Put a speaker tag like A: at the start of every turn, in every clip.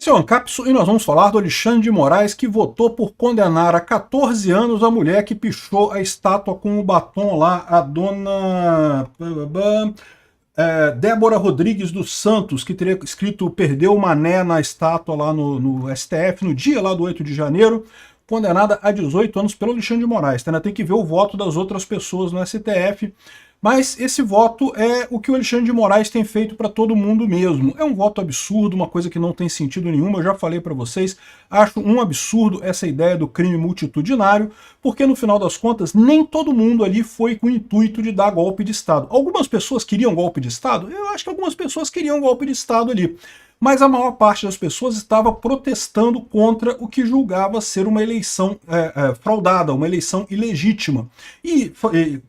A: Esse é o Ancapso e nós vamos falar do Alexandre de Moraes, que votou por condenar a 14 anos a mulher que pichou a estátua com o batom lá, a dona Débora Rodrigues dos Santos, que teria escrito "Perdeu o Mané" na estátua lá no STF, no dia lá do 8 de janeiro, condenada a 18 anos pelo Alexandre de Moraes. Ainda tem que ver o voto das outras pessoas no STF, mas esse voto é o que o Alexandre de Moraes tem feito para todo mundo mesmo. É um voto absurdo, uma coisa que não tem sentido nenhum. Eu já falei para vocês, acho um absurdo essa ideia do crime multitudinário, porque no final das contas nem todo mundo ali foi com o intuito de dar golpe de Estado. Algumas pessoas queriam golpe de Estado? Eu acho que algumas pessoas queriam golpe de Estado ali. Mas a maior parte das pessoas estava protestando contra o que julgava ser uma eleição fraudada, uma eleição ilegítima. E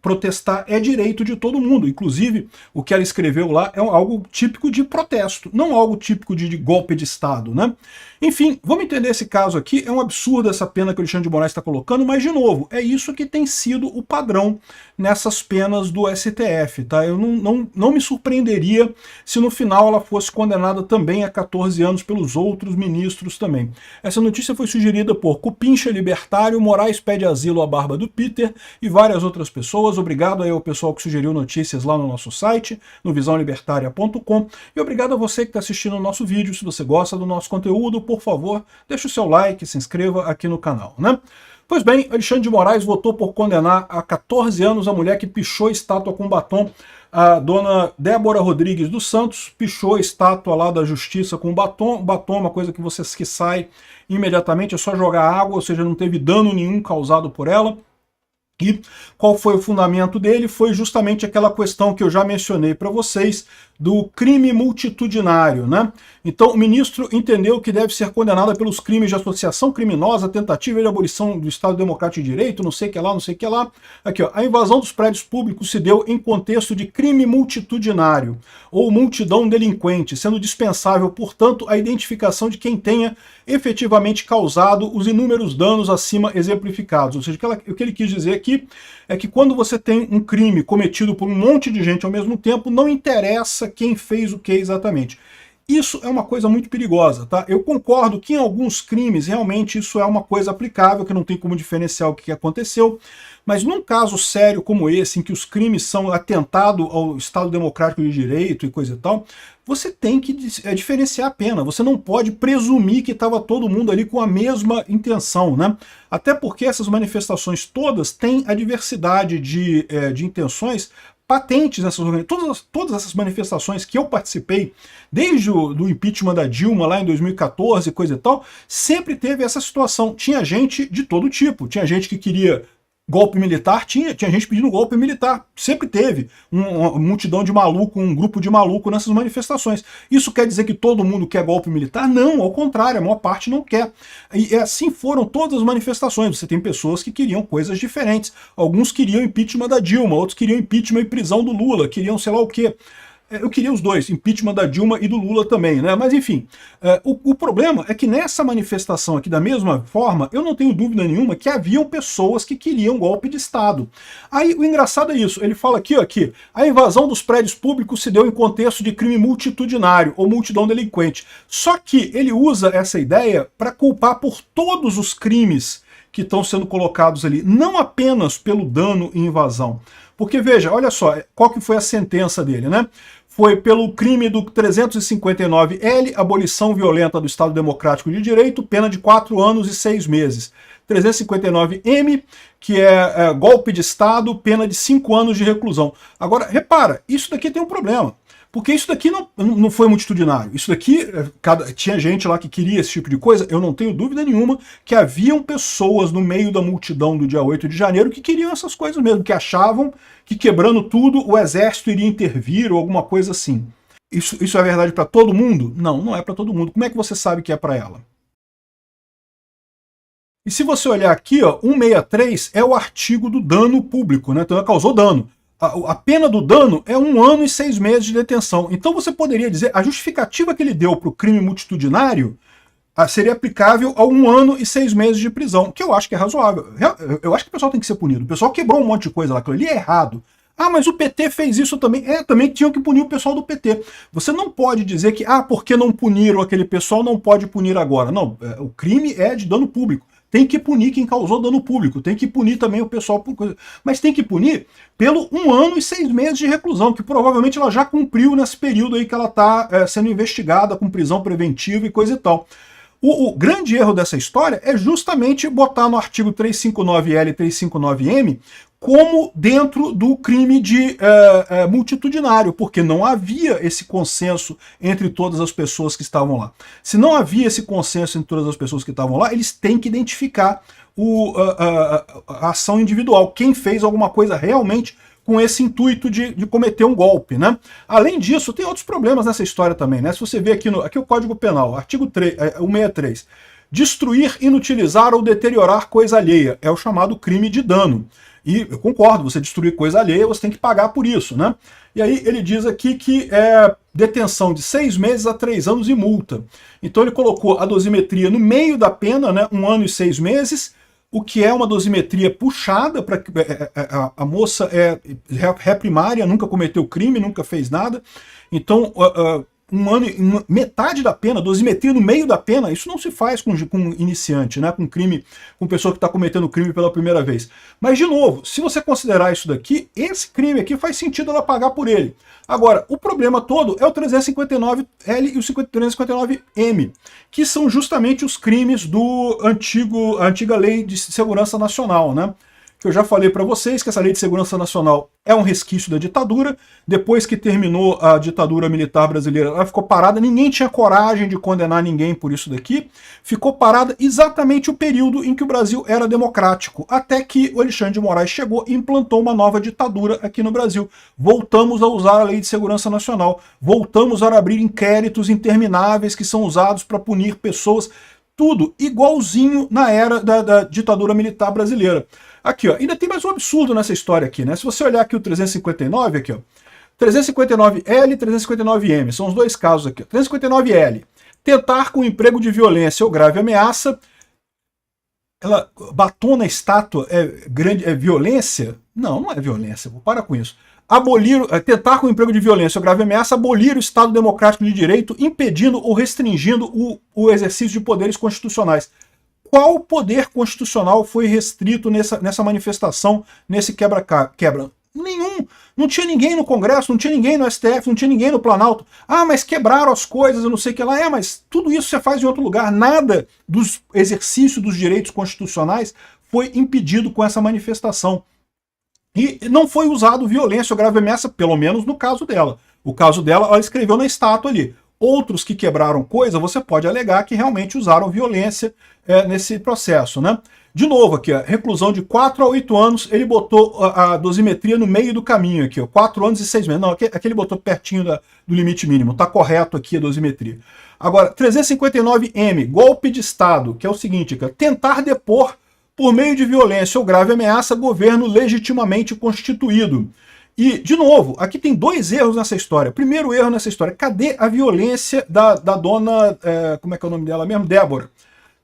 A: protestar é direito de todo mundo. Inclusive, o que ela escreveu lá é algo típico de protesto, não algo típico de golpe de Estado, né? Enfim, vamos entender esse caso aqui. É um absurdo essa pena que o Alexandre de Moraes está colocando, mas, de novo, é isso que tem sido o padrão nessas penas do STF, tá? Eu não me surpreenderia se no final ela fosse condenada também a 14 anos pelos outros ministros também. Essa notícia foi sugerida por Cupincha Libertário, Moraes pede asilo à barba do Peter e várias outras pessoas. Obrigado aí ao pessoal que sugeriu notícias lá no nosso site, no visãolibertaria.com, e obrigado a você que está assistindo o nosso vídeo. Se você gosta do nosso conteúdo, por favor, deixe o seu like, se inscreva aqui no canal, né? Pois bem, Alexandre de Moraes votou por condenar a 14 anos a mulher que pichou estátua com batom. A dona Débora Rodrigues dos Santos pichou a estátua lá da Justiça com batom. Batom é uma coisa que sai imediatamente, é só jogar água, ou seja, não teve dano nenhum causado por ela. E qual foi o fundamento dele? Foi justamente aquela questão que eu já mencionei para vocês, do crime multitudinário, né? Então o ministro entendeu que deve ser condenada pelos crimes de associação criminosa, tentativa de abolição do Estado Democrático de Direito, não sei o que lá, não sei o que lá. Aqui, ó, a invasão dos prédios públicos se deu em contexto de crime multitudinário, ou multidão delinquente, sendo dispensável, portanto, a identificação de quem tenha efetivamente causado os inúmeros danos acima exemplificados. Ou seja, o que ele quis dizer aqui é que quando você tem um crime cometido por um monte de gente ao mesmo tempo, não interessa quem fez o que exatamente. Isso é uma coisa muito perigosa, tá? Eu concordo que em alguns crimes realmente isso é uma coisa aplicável, que não tem como diferenciar o que aconteceu, mas num caso sério como esse, em que os crimes são atentado ao Estado Democrático de Direito e coisa e tal, você tem que diferenciar a pena. Você não pode presumir que estava todo mundo ali com a mesma intenção, né? Até porque essas manifestações todas têm a diversidade de intenções patentes nessas organizações. Todas essas manifestações que eu participei, desde do impeachment da Dilma lá em 2014, coisa e tal, sempre teve essa situação. Tinha gente de todo tipo. Tinha gente que queria golpe militar, tinha gente pedindo golpe militar, sempre teve uma multidão de maluco, um grupo de maluco nessas manifestações. Isso quer dizer que todo mundo quer golpe militar? Não, ao contrário, a maior parte não quer. E assim foram todas as manifestações. Você tem pessoas que queriam coisas diferentes. Alguns queriam impeachment da Dilma, outros queriam impeachment e prisão do Lula, queriam sei lá o quê. Eu queria os dois, impeachment da Dilma e do Lula também, né? Mas enfim, o problema é que nessa manifestação aqui, da mesma forma, eu não tenho dúvida nenhuma que haviam pessoas que queriam golpe de Estado. Aí o engraçado é isso, ele fala aqui, ó, que a invasão dos prédios públicos se deu em contexto de crime multitudinário ou multidão delinquente. Só que ele usa essa ideia para culpar por todos os crimes que estão sendo colocados ali, não apenas pelo dano e invasão. Porque veja, olha só, qual que foi a sentença dele, né? Foi pelo crime do 359L, abolição violenta do Estado Democrático de Direito, pena de 4 anos e 6 meses. 359M, que é golpe de Estado, pena de 5 anos de reclusão. Agora, repara, isso daqui tem um problema. Porque isso daqui não foi multitudinário. Isso daqui, tinha gente lá que queria esse tipo de coisa. Eu não tenho dúvida nenhuma que haviam pessoas no meio da multidão do dia 8 de janeiro que queriam essas coisas mesmo, que achavam que quebrando tudo o exército iria intervir ou alguma coisa assim. Isso é verdade para todo mundo? Não, não é para todo mundo. Como é que você sabe que é para ela? E se você olhar aqui, ó, 163 é o artigo do dano público, né? Então ela causou dano. A pena do dano é 1 ano e 6 meses de detenção. Então você poderia dizer, a justificativa que ele deu para o crime multitudinário seria aplicável a 1 ano e 6 meses de prisão, que eu acho que é razoável. Eu acho que o pessoal tem que ser punido. O pessoal quebrou um monte de coisa lá, aquilo ali é errado. Ah, mas o PT fez isso também. Também tinham que punir o pessoal do PT. Você não pode dizer que, porque não puniram aquele pessoal, não pode punir agora. Não, o crime é de dano público. Tem que punir quem causou dano público, tem que punir também o pessoal por coisa. Mas tem que punir pelo 1 ano e 6 meses de reclusão, que provavelmente ela já cumpriu nesse período aí que ela está sendo investigada com prisão preventiva e coisa e tal. O grande erro dessa história é justamente botar no artigo 359L e 359M como dentro do crime de multitudinário, porque não havia esse consenso entre todas as pessoas que estavam lá. Se não havia esse consenso entre todas as pessoas que estavam lá, eles têm que identificar a ação individual, quem fez alguma coisa realmente com esse intuito de cometer um golpe, né? Além disso, tem outros problemas nessa história também, né? Se você ver aqui o Código Penal, artigo 163, destruir, inutilizar ou deteriorar coisa alheia, é o chamado crime de dano. E eu concordo, você destruir coisa alheia, você tem que pagar por isso, né? E aí ele diz aqui que é detenção de 6 meses a 3 anos e multa. Então ele colocou a dosimetria no meio da pena, né? 1 ano e 6 meses, o que é uma dosimetria puxada, para a moça é ré primária, nunca cometeu crime, nunca fez nada. Então, 1 ano, metade da pena, dosimetria no meio da pena, isso não se faz com iniciante, né? Com crime, com pessoa que está cometendo crime pela primeira vez. Mas, de novo, se você considerar isso daqui, esse crime aqui faz sentido ela pagar por ele. Agora, o problema todo é o 359L e o 359M, que são justamente os crimes a antiga Lei de Segurança Nacional, né? Que eu já falei para vocês que essa Lei de Segurança Nacional é um resquício da ditadura. Depois que terminou a ditadura militar brasileira, ela ficou parada, ninguém tinha coragem de condenar ninguém por isso daqui. Ficou parada exatamente o período em que o Brasil era democrático, até que o Alexandre de Moraes chegou e implantou uma nova ditadura aqui no Brasil. Voltamos a usar a Lei de Segurança Nacional, voltamos a abrir inquéritos intermináveis que são usados para punir pessoas, tudo igualzinho na era da ditadura militar brasileira. Aqui, ó, ainda tem mais um absurdo nessa história aqui, né? Se você olhar aqui o 359, aqui, ó, 359L e 359M, são os dois casos aqui. 359L, tentar com emprego de violência ou grave ameaça. Ela batom na estátua é violência? Não, não é violência, vou parar com isso. Tentar com emprego de violência ou grave ameaça abolir o Estado Democrático de Direito, impedindo ou restringindo o exercício de poderes constitucionais. Qual poder constitucional foi restrito nessa manifestação, nesse quebra-quebra? Nenhum. Não tinha ninguém no Congresso, não tinha ninguém no STF, não tinha ninguém no Planalto. Mas quebraram as coisas, eu não sei o que lá. Mas tudo isso você faz em outro lugar. Nada dos exercícios dos direitos constitucionais foi impedido com essa manifestação. E não foi usado violência ou grave ameaça, pelo menos no caso dela. O caso dela, ela escreveu na estátua ali. Outros que quebraram coisa, você pode alegar que realmente usaram violência nesse processo, né? De novo aqui, a reclusão de 4 a 8 anos, ele botou a dosimetria no meio do caminho aqui, ó, 4 anos e 6 meses. Não, aqui ele botou pertinho do limite mínimo, tá correto aqui a dosimetria. Agora, 359M, golpe de Estado, que é o seguinte, aqui, tentar depor por meio de violência ou grave ameaça governo legitimamente constituído. E, de novo, aqui tem 2 erros nessa história. Primeiro erro nessa história, cadê a violência da dona, como é que é o nome dela mesmo? Débora.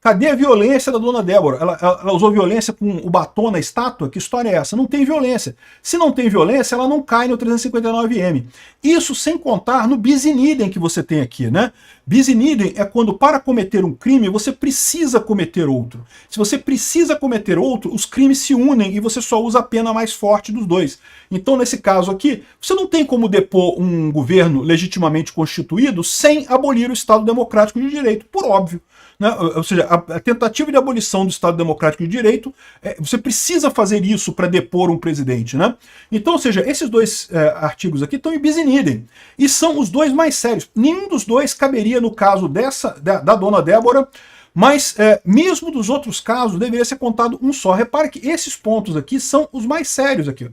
A: Cadê a violência da dona Débora? Ela usou violência com o batom na estátua? Que história é essa? Não tem violência. Se não tem violência, ela não cai no 359M. Isso sem contar no bis in idem que você tem aqui, né? Bis in idem é quando, para cometer um crime, você precisa cometer outro. Se você precisa cometer outro, os crimes se unem e você só usa a pena mais forte dos dois. Então, nesse caso aqui, você não tem como depor um governo legitimamente constituído sem abolir o Estado Democrático de Direito, por óbvio. Né? Ou seja, a tentativa de abolição do Estado Democrático de Direito, você precisa fazer isso para depor um presidente. Né? Então, ou seja, esses 2 artigos aqui estão em bis in idem. E são os 2 mais sérios. Nenhum dos 2 caberia no caso da dona Débora, mas mesmo dos outros casos deveria ser contado um só. Repare que esses pontos aqui são os mais sérios aqui.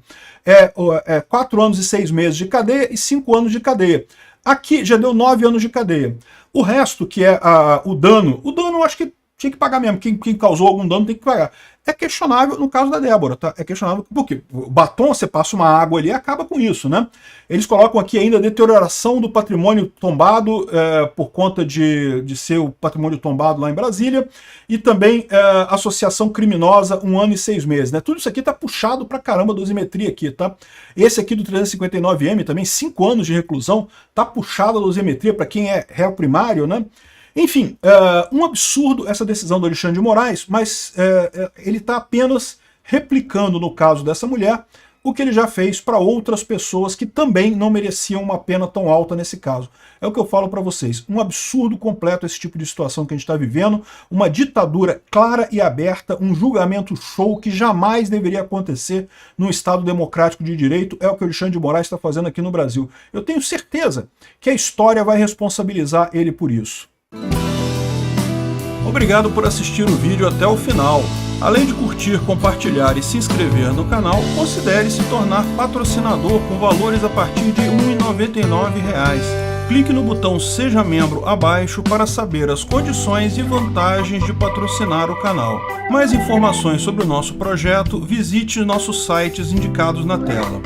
A: 4 anos e 6 meses de cadeia e 5 anos de cadeia. Aqui já deu 9 anos de cadeia. O resto, que é o dano eu acho que tinha que pagar mesmo. Quem causou algum dano tem que pagar. É questionável no caso da Débora, tá? É questionável porque o batom, você passa uma água ali e acaba com isso, né? Eles colocam aqui ainda a deterioração do patrimônio tombado por conta de ser o patrimônio tombado lá em Brasília e também associação criminosa 1 ano e 6 meses, né? Tudo isso aqui tá puxado pra caramba a dosimetria aqui, tá? Esse aqui do 359M também, 5 anos de reclusão, tá puxado a dosimetria para quem é réu primário, né? Enfim, um absurdo essa decisão do Alexandre de Moraes, mas ele está apenas replicando, no caso dessa mulher, o que ele já fez para outras pessoas que também não mereciam uma pena tão alta nesse caso. É o que eu falo para vocês, um absurdo completo esse tipo de situação que a gente está vivendo, uma ditadura clara e aberta, um julgamento show que jamais deveria acontecer num Estado democrático de direito, é o que o Alexandre de Moraes está fazendo aqui no Brasil. Eu tenho certeza que a história vai responsabilizar ele por isso. Obrigado por assistir o vídeo até o final. Além de curtir, compartilhar e se inscrever no canal, considere se tornar patrocinador com valores a partir de R$ 1,99. Clique no botão Seja Membro abaixo para saber as condições e vantagens de patrocinar o canal. Mais informações sobre o nosso projeto, visite nossos sites indicados na tela.